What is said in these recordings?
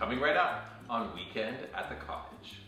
coming right up on Weekend at the Cottage.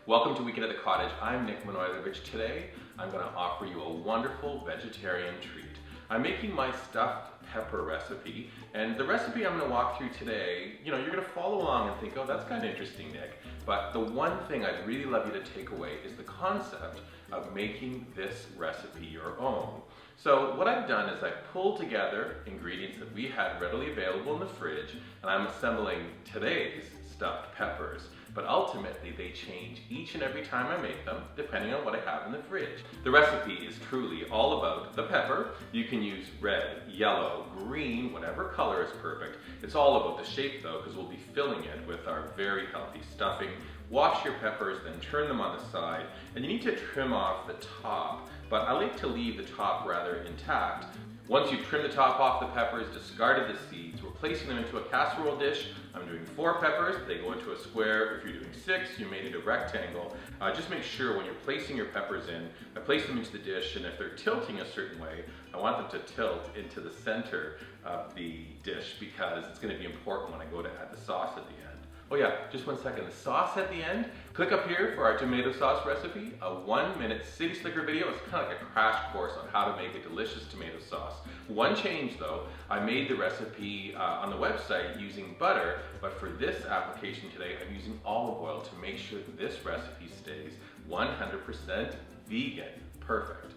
Welcome to Weekend at the Cottage. I'm Nick Manoilovich. Today, I'm going to offer you a wonderful vegetarian treat. I'm making my stuffed pepper recipe, and the recipe I'm going to walk through today, you're going to follow along and think, oh, that's kind of interesting, Nick. But the one thing I'd really love you to take away is the concept of making this recipe your own. So what I've done is I've pulled together ingredients that we had readily available in the fridge, and I'm assembling today's stuffed peppers. But ultimately they change each and every time I make them, depending on what I have in the fridge. The recipe is truly all about the pepper. You can use red, yellow, green, whatever color is perfect. It's all about the shape though, because we'll be filling it with our very healthy stuffing. Wash your peppers, then turn them on the side, and you need to trim off the top, but I like to leave the top rather intact. Once you've trimmed the top off the peppers, discarded the seeds, we're placing them into a casserole dish. I'm doing 4 peppers, they go into a square. If you're doing 6, you made it a rectangle. Just make sure when you're placing your peppers in, I place them into the dish, and if they're tilting a certain way, I want them to tilt into the center of the dish because it's going to be important when I go to add the sauce at the end. Oh yeah, just 1 second. The sauce at the end, click up here for our tomato sauce recipe, a 1-minute city slicker video. It's kind of like a crash course on how to make a delicious tomato sauce. One change though, I made the recipe on the website using butter, but for this application today, I'm using olive oil to make sure that this recipe stays 100% vegan. Perfect.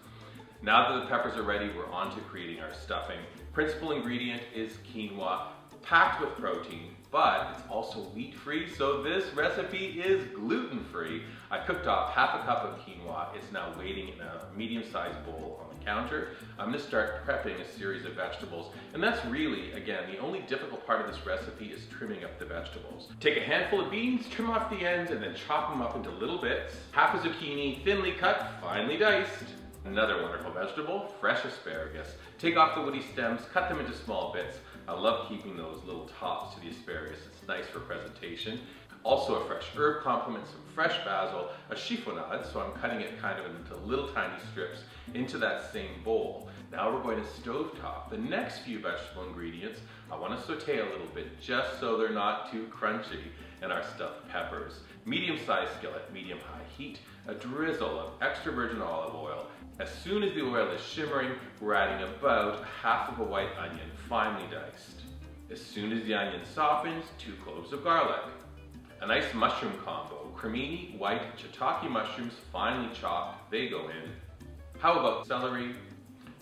Now that the peppers are ready, we're on to creating our stuffing. Principal ingredient is quinoa, packed with protein, but it's also wheat-free, so this recipe is gluten-free. I cooked off half a cup of quinoa. It's now waiting in a medium-sized bowl on the counter. I'm going to start prepping a series of vegetables, and that's really, again, the only difficult part of this recipe is trimming up the vegetables. Take a handful of beans, trim off the ends, and then chop them up into little bits. Half a zucchini, thinly cut, finely diced. Another wonderful vegetable, fresh asparagus. Take off the woody stems, cut them into small bits. I love keeping those little tops to the asparagus. It's nice for presentation. Also a fresh herb complement, some fresh basil, a chiffonade, so I'm cutting it kind of into little tiny strips into that same bowl. Now we're going to stovetop the next few vegetable ingredients. I want to saute a little bit just so they're not too crunchy. And our stuffed peppers. Medium-sized skillet, medium-high heat, a drizzle of extra virgin olive oil. As soon as the oil is shimmering, we're adding about half of a white onion, finely diced. As soon as the onion softens, 2 cloves of garlic. A nice mushroom combo, cremini, white, shiitake mushrooms, finely chopped, they go in. How about celery?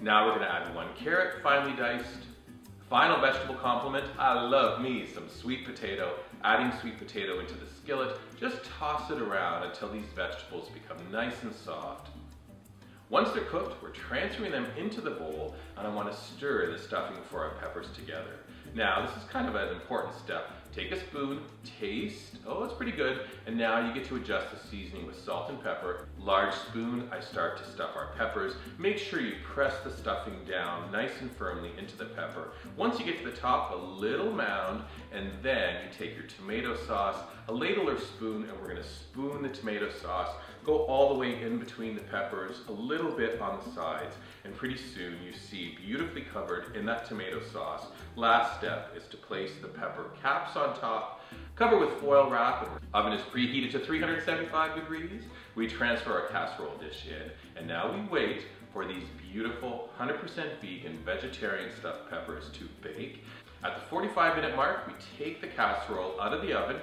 Now we're going to add 1 carrot, finely diced. Final vegetable complement, I love me some sweet potato. Adding sweet potato into the skillet, just toss it around until these vegetables become nice and soft. Once they're cooked, we're transferring them into the bowl, and I want to stir the stuffing for our peppers together. Now, this is kind of an important step. Take a spoon, taste, oh, it's pretty good, and now you get to adjust the seasoning with salt and pepper. Large spoon, I start to stuff our peppers. Make sure you press the stuffing down nice and firmly into the pepper. Once you get to the top, a little mound, and then you take your tomato sauce, a ladle or spoon, and we're going to spoon the tomato sauce. Go all the way in between the peppers, a little bit on the sides, and pretty soon you see beautifully covered in that tomato sauce. Last step is to place the pepper caps on top, cover with foil wrap. Oven is preheated to 375 degrees. We transfer our casserole dish in, and now we wait for these beautiful 100% vegan vegetarian stuffed peppers to bake. At the 45-minute mark, we take the casserole out of the oven,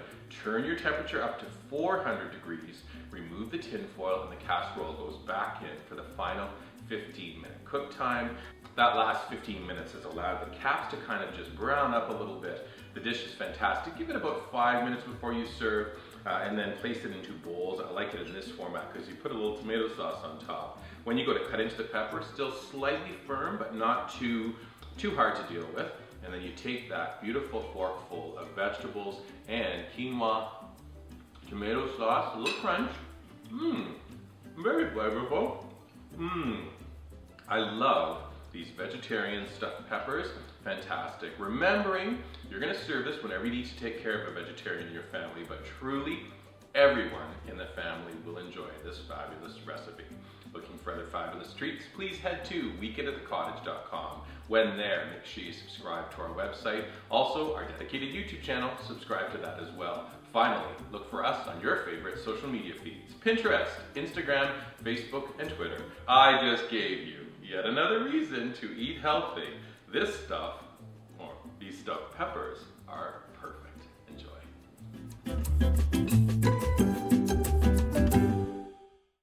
turn your temperature up to 400 degrees, remove the tin foil, and the casserole goes back in for the final 15-minute cook time. That last 15 minutes has allowed the caps to kind of just brown up a little bit. The dish is fantastic. Give it about 5 minutes before you serve, and then place it into bowls. I like it in this format because you put a little tomato sauce on top. When you go to cut into the pepper, still slightly firm, but not too hard to deal with. And then you take that beautiful fork full of vegetables and quinoa, tomato sauce, a little crunch. Very flavorful. I love these vegetarian stuffed peppers. Fantastic. Remembering, you're going to serve this whenever you need to take care of a vegetarian in your family, but truly everyone in the family will enjoy this fabulous recipe. Looking for other fabulous treats? Please head to weekendatthecottage.com. When there, make sure you subscribe to our website. Also, our dedicated YouTube channel, subscribe to that as well. Finally, look for us on your favorite social media feeds: Pinterest, Instagram, Facebook, and Twitter. I just gave you yet another reason to eat healthy. This stuff, or these stuffed peppers, are perfect. Enjoy.